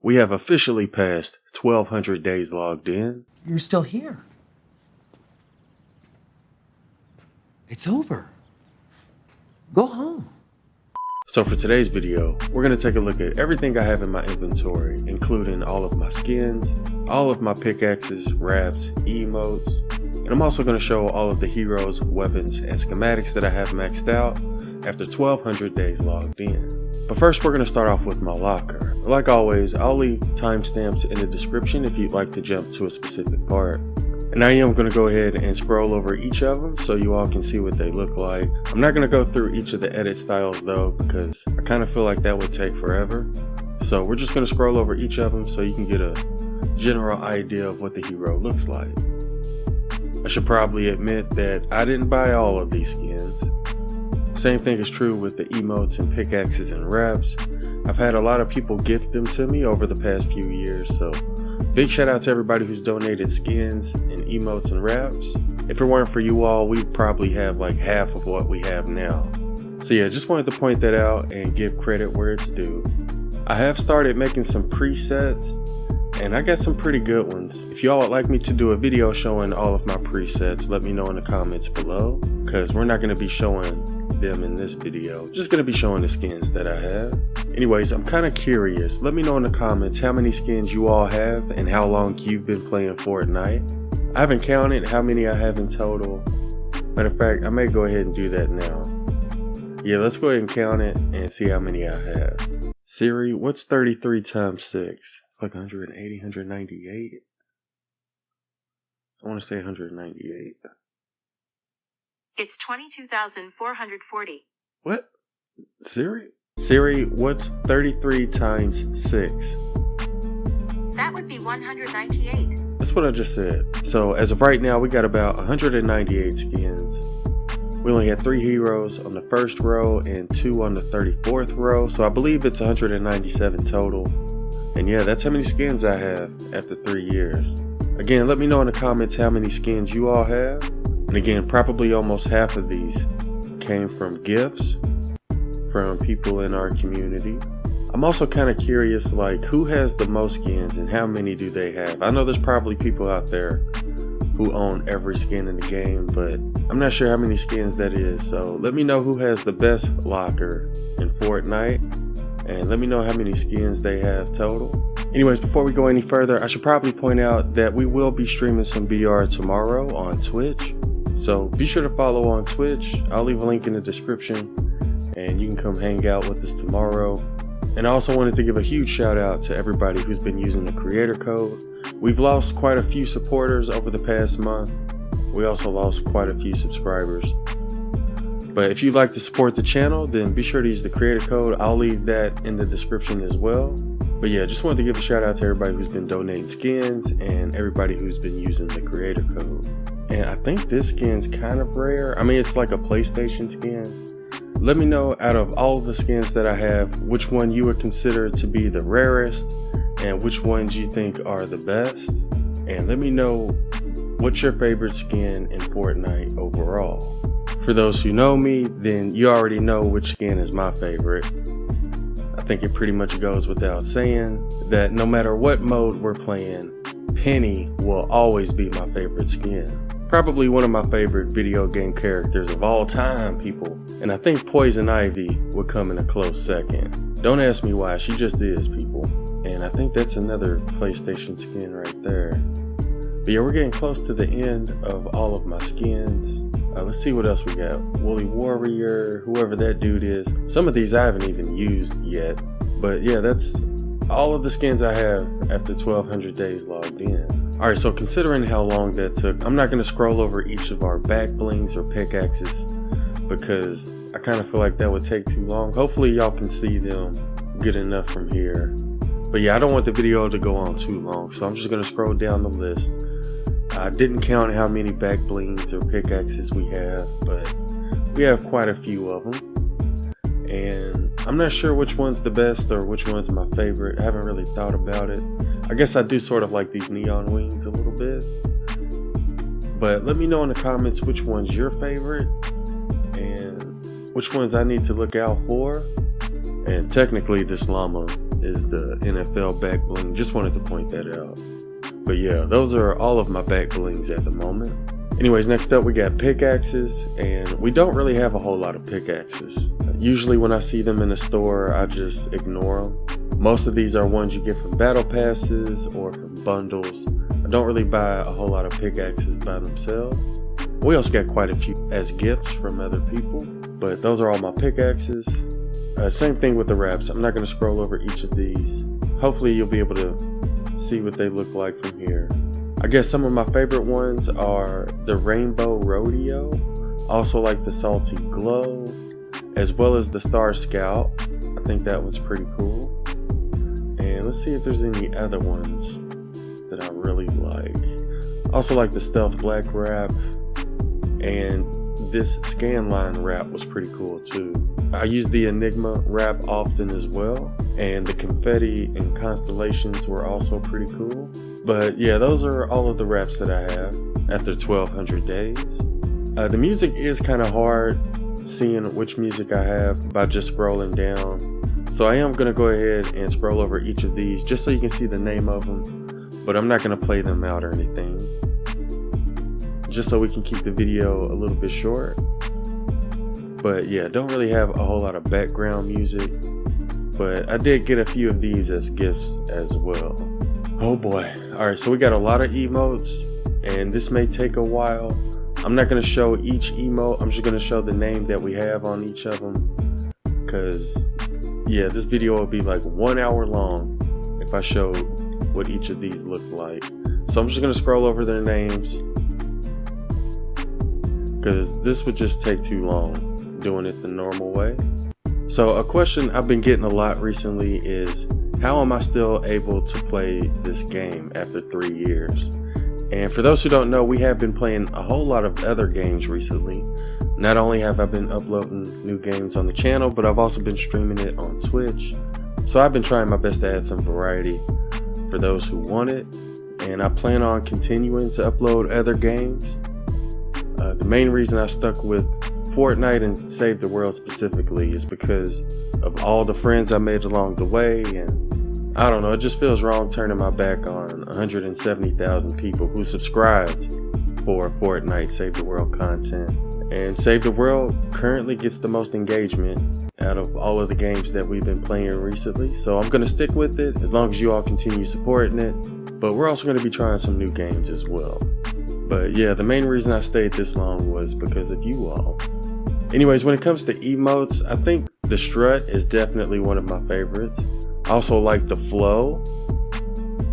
We have officially passed 1,200 days logged in. You're still here. It's over. Go home. So for today's video, we're going to take a look at everything I have in my inventory, including all of my skins, all of my pickaxes, wraps, emotes, and I'm also going to show all of the heroes, weapons, and schematics that I have maxed out after 1,200 days logged in. But first we're going to start off with my locker. Like always, I'll leave timestamps in the description if you'd like to jump to a specific part. And I am going to go ahead and scroll over each of them so you all can see what they look like. I'm not going to go through each of the edit styles though, because I kind of feel like that would take forever. So we're just going to scroll over each of them so you can get a general idea of what the hero looks like. I should probably admit that I didn't buy all of these skins. Same thing is true with the emotes and pickaxes and wraps. I've had a lot of people gift them to me over the past few years, so big shout out to everybody who's donated skins and emotes and wraps. If it weren't for you all, we'd probably have like half of what we have now. So yeah, just wanted to point that out and give credit where it's due. I have started making some presets and I got some pretty good ones. If y'all would like me to do a video showing all of my presets, let me know in the comments below, because we're not going to be showing them in this video, just gonna be showing the skins that I have. Anyways, I'm kind of curious, let me know in the comments how many skins you all have and how long you've been playing Fortnite. I haven't counted how many I have in total. Matter of fact, I may go ahead and do that now. Yeah, let's go ahead and count it and see how many I have. Siri, what's 33 times 6? It's like 180, 198. I want to say 198. It's 22,440. What? Siri? Siri, what's 33 times 6? That would be 198. That's what I just said. So as of right now, we got about 198 skins. We only had 3 heroes on the first row and 2 on the 34th row. So I believe it's 197 total. And yeah, that's how many skins I have after 3 years. Again, let me know in the comments how many skins you all have. And again, probably almost half of these came from gifts from people in our community. I'm also kind of curious, like, who has the most skins and how many do they have? I know there's probably people out there who own every skin in the game, but I'm not sure how many skins that is. So let me know who has the best locker in Fortnite and let me know how many skins they have total. Anyways, before we go any further, I should probably point out that we will be streaming some BR tomorrow on Twitch. So be sure to follow on Twitch. I'll leave a link in the description and you can come hang out with us tomorrow. And I also wanted to give a huge shout out to everybody who's been using the creator code. We've lost quite a few supporters over the past month. We also lost quite a few subscribers. But if you'd like to support the channel, then be sure to use the creator code. I'll leave that in the description as well. But yeah, just wanted to give a shout out to everybody who's been donating skins and everybody who's been using the creator code. And I think this skin's kind of rare. I mean, it's like a PlayStation skin. Let me know out of all of the skins that I have, which one you would consider to be the rarest and which ones you think are the best. And let me know what's your favorite skin in Fortnite overall. For those who know me, then you already know which skin is my favorite. I think it pretty much goes without saying that no matter what mode we're playing, Penny will always be my favorite skin. Probably one of my favorite video game characters of all time, people. And I think Poison Ivy would come in a close second. Don't ask me why, she just is, people. And I think that's another PlayStation skin right there. But yeah, we're getting close to the end of all of my skins. Let's see what else we got. Woolly Warrior, whoever that dude is. Some of these I haven't even used yet. But yeah, that's all of the skins I have after 1,200 days logged in. Alright, so considering how long that took, I'm not going to scroll over each of our back blings or pickaxes because I kind of feel like that would take too long. Hopefully y'all can see them good enough from here. But yeah, I don't want the video to go on too long, so I'm just going to scroll down the list. I didn't count how many back blings or pickaxes we have, but we have quite a few of them. And I'm not sure which one's the best or which one's my favorite. I haven't really thought about it. I guess I do sort of like these neon wings a little bit. But let me know in the comments which one's your favorite and which ones I need to look out for. And technically this llama is the NFL back bling. Just wanted to point that out. But yeah, those are all of my back blings at the moment. Anyways, next up we got pickaxes, and we don't really have a whole lot of pickaxes. Usually when I see them in the store, I just ignore them. Most of these are ones you get from battle passes or from bundles. I don't really buy a whole lot of pickaxes by themselves. We also got quite a few as gifts from other people, but those are all my pickaxes. Same thing with the wraps. I'm not going to scroll over each of these. Hopefully you'll be able to see what they look like from here. I guess some of my favorite ones are the Rainbow Rodeo, also like the Salty Glow, as well as the Star Scout. I think that one's pretty cool. And let's see if there's any other ones that I really like. Also like the Stealth Black wrap, and this Scanline wrap was pretty cool too. I use the Enigma wrap often as well, and the Confetti and Constellations were also pretty cool. But yeah, those are all of the wraps that I have after 1200 days. The music is kind of hard seeing which music I have by just scrolling down. So I am going to go ahead and scroll over each of these just so you can see the name of them, but I'm not going to play them out or anything. Just so we can keep the video a little bit short. But yeah, don't really have a whole lot of background music, but I did get a few of these as gifts as well. Oh boy. Alright, so we got a lot of emotes, and this may take a while. I'm not going to show each emote, I'm just going to show the name that we have on each of them, because yeah, this video will be like 1 hour long if I showed what each of these look like. So I'm just going to scroll over their names, because this would just take too long doing it the normal way. So a question I've been getting a lot recently is, how am I still able to play this game after 3 years? And for those who don't know, we have been playing a whole lot of other games recently. Not only have I been uploading new games on the channel, but I've also been streaming it on Twitch. So I've been trying my best to add some variety for those who want it, and I plan on continuing to upload other games. The main reason I stuck with Fortnite and Save the World specifically is because of all the friends I made along the way, and I don't know, it just feels wrong turning my back on 170,000 people who subscribed for Fortnite Save the World content. And Save the World currently gets the most engagement out of all of the games that we've been playing recently, so I'm going to stick with it as long as you all continue supporting it. But we're also going to be trying some new games as well. But yeah, the main reason I stayed this long was because of you all. Anyways, when it comes to emotes, I think the strut is definitely one of my favorites. I also like the flow.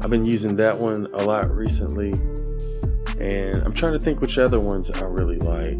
I've been using that one a lot recently, and I'm trying to think which other ones I really like.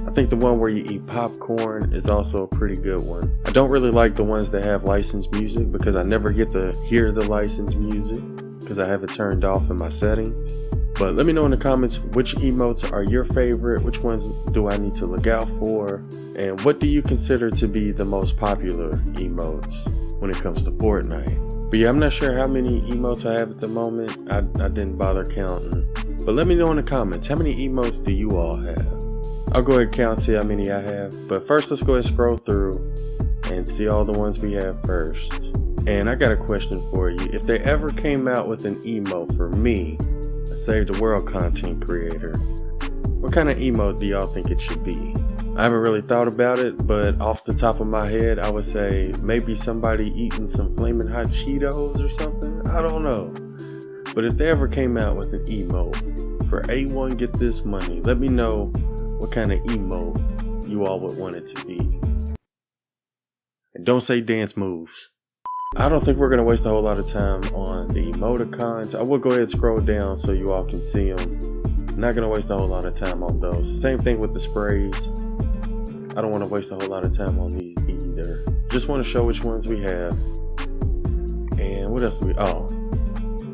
I think the one where you eat popcorn is also a pretty good one. I don't really like the ones that have licensed music because I never get to hear the licensed music because I have it turned off in my settings. But let me know in the comments which emotes are your favorite, which ones do I need to look out for, and what do you consider to be the most popular emotes when it comes to Fortnite. But yeah, I'm not sure how many emotes I have at the moment. I didn't bother counting. But let me know in the comments, how many emotes do you all have? I'll go ahead and count, see how many I have. But first, let's go ahead and scroll through and see all the ones we have first. And I got a question for you. If they ever came out with an emote for me, a Save the World content creator, what kind of emote do y'all think it should be? I haven't really thought about it, but off the top of my head, I would say maybe somebody eating some flaming hot Cheetos or something. I don't know. But if they ever came out with an emote for A1 Get This Money, let me know what kind of emote you all would want it to be. And don't say dance moves. I don't think we're going to waste a whole lot of time on the emoticons. I will go ahead and scroll down so you all can see them. I'm not going to waste a whole lot of time on those. Same thing with the sprays. I don't want to waste a whole lot of time on these either. Just want to show which ones we have. And what else do we, oh,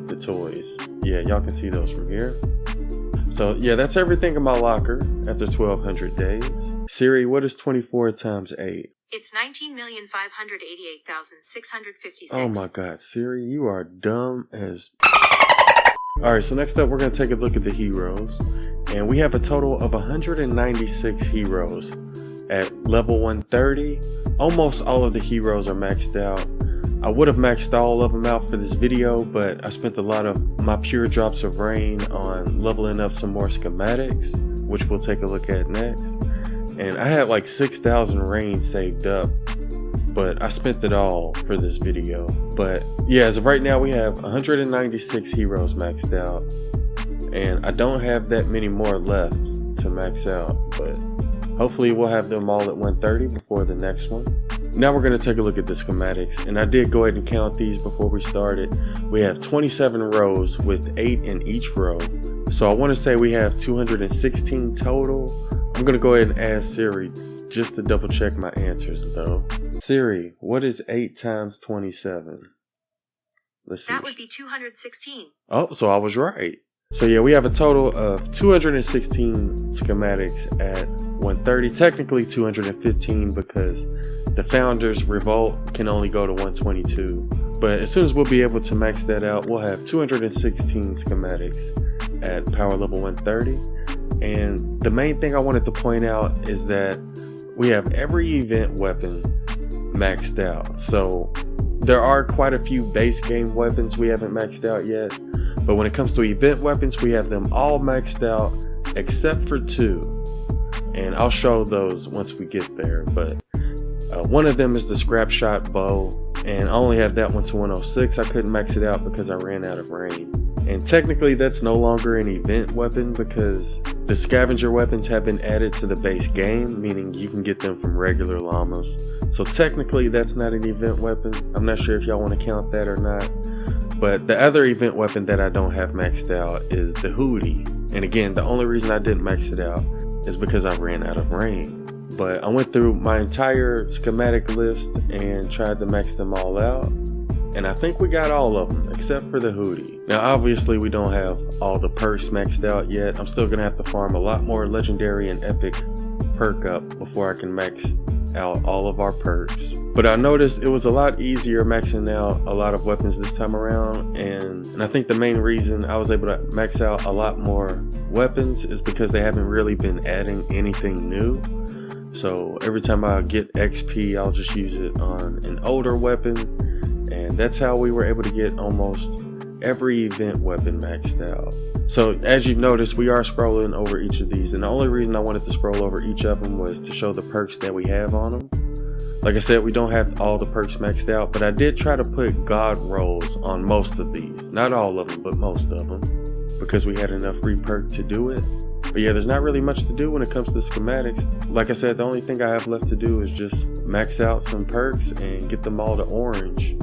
the toys. Yeah, y'all can see those from here. So yeah, that's everything in my locker after 1200 days. Siri, what is 24 times 8? It's 19,588,656. Oh my god, Siri, you are dumb as... Alright, so next up we're going to take a look at the heroes. And we have a total of 196 heroes at level 130. Almost all of the heroes are maxed out. I would have maxed all of them out for this video, but I spent a lot of my pure drops of rain on leveling up some more schematics, which we'll take a look at next. And I had like 6,000 rain saved up, but I spent it all for this video. But yeah, as of right now we have 196 heroes maxed out, and I don't have that many more left to max out, but hopefully we'll have them all at 130 before the next one. Now we're going to take a look at the schematics, and I did go ahead and count these before we started. We have 27 rows with 8 in each row, so I want to say we have 216 total. I'm going to go ahead and ask Siri just to double check my answers though. Siri, what is 8 times 27? Let's see. That would be 216. Oh, so I was right. So yeah, we have a total of 216 schematics at 130, technically 215 because the Founders Revolt can only go to 122. But as soon as we'll be able to max that out, we'll have 216 schematics at power level 130. And the main thing I wanted to point out is that we have every event weapon maxed out. So there are quite a few base game weapons we haven't maxed out yet. But when it comes to event weapons, we have them all maxed out except for 2. And I'll show those once we get there. But one of them is the scrap shot bow, and I only have that one to 106. I couldn't max it out because I ran out of rain. And technically that's no longer an event weapon because the scavenger weapons have been added to the base game, meaning you can get them from regular llamas. So technically that's not an event weapon. I'm not sure if y'all want to count that or not. But the other event weapon that I don't have maxed out is the hoodie. And again, the only reason I didn't max it out is because I ran out of rain. But I went through my entire schematic list and tried to max them all out. And I think we got all of them except for the hoodie. Now obviously we don't have all the perks maxed out yet. I'm still gonna have to farm a lot more legendary and epic perk up before I can max out all of our perks. But I noticed it was a lot easier maxing out a lot of weapons this time around, and I think the main reason I was able to max out a lot more weapons is because they haven't really been adding anything new. So every time I get XP, I'll just use it on an older weapon, and that's how we were able to get almost every event weapon maxed out. So as you've noticed, we are scrolling over each of these, and the only reason I wanted to scroll over each of them was to show the perks that we have on them. Like I said, we don't have all the perks maxed out, but I did try to put god rolls on most of these. Not all of them, but most of them, because we had enough free perk to do it. But yeah, there's not really much to do when it comes to schematics. Like I said, the only thing I have left to do is just max out some perks and get them all to orange.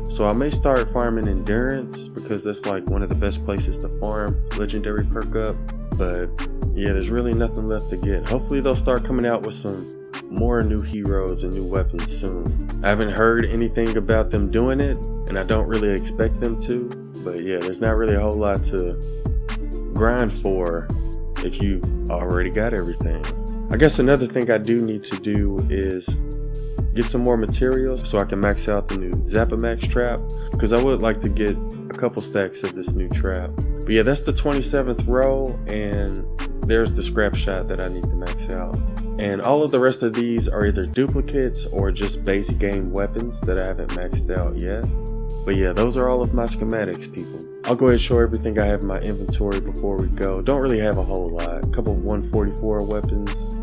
So I may start farming endurance because that's like one of the best places to farm legendary perk up. But yeah, there's really nothing left to get. Hopefully they'll start coming out with some more new heroes and new weapons soon. I haven't heard anything about them doing it, and I don't really expect them to. But yeah, there's not really a whole lot to grind for if you already got everything. I guess another thing I do need to do is get some more materials so I can max out the new Zapamax trap, because I would like to get a couple stacks of this new trap. But yeah, that's the 27th row, and there's the scrap shot that I need to max out. And all of the rest of these are either duplicates or just base game weapons that I haven't maxed out yet. But yeah, those are all of my schematics, people. I'll go ahead and show everything I have in my inventory before we go. Don't really have a whole lot. A couple of 144 weapons.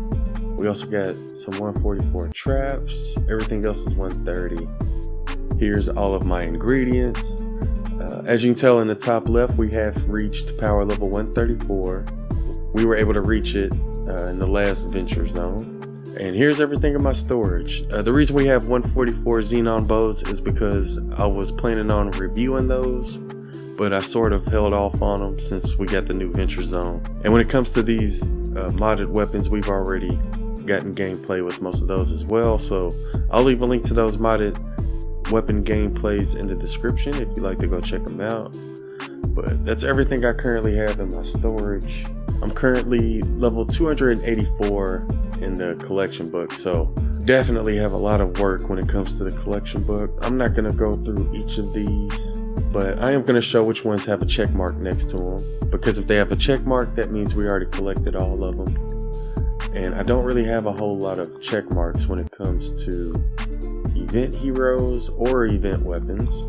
We also got some 144 traps. Everything else is 130. Here's all of my ingredients. As you can tell in the top left, we have reached power level 134. We were able to reach it in the last venture zone. And here's everything in my storage. The reason we have 144 Xenon bows is because I was planning on reviewing those, but I sort of held off on them since we got the new venture zone. And when it comes to these modded weapons, we've already gotten gameplay with most of those as well, so I'll leave a link to those modded weapon gameplays in the description if you'd like to go check them out. But that's everything I currently have in my storage. I'm currently level 284 in the collection book, so definitely have a lot of work when it comes to the collection book. I'm not going to go through each of these, but I am going to show which ones have a check mark next to them, because if they have a check mark, that means we already collected all of them. And I don't really have a whole lot of check marks when it comes to event heroes or event weapons.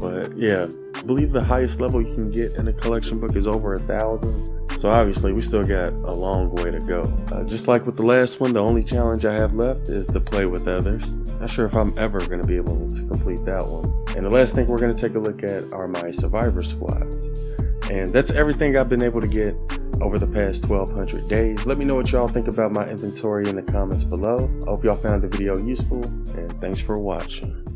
But yeah, I believe the highest level you can get in a collection book is over 1,000. So obviously we still got a long way to go. Just like with the last one, the only challenge I have left is to play with others. Not sure if I'm ever going to be able to complete that one. And the last thing we're going to take a look at are my survivor squads. And that's everything I've been able to get over the past 1,200 days. Let me know what y'all think about my inventory in the comments below. I hope y'all found the video useful, and thanks for watching.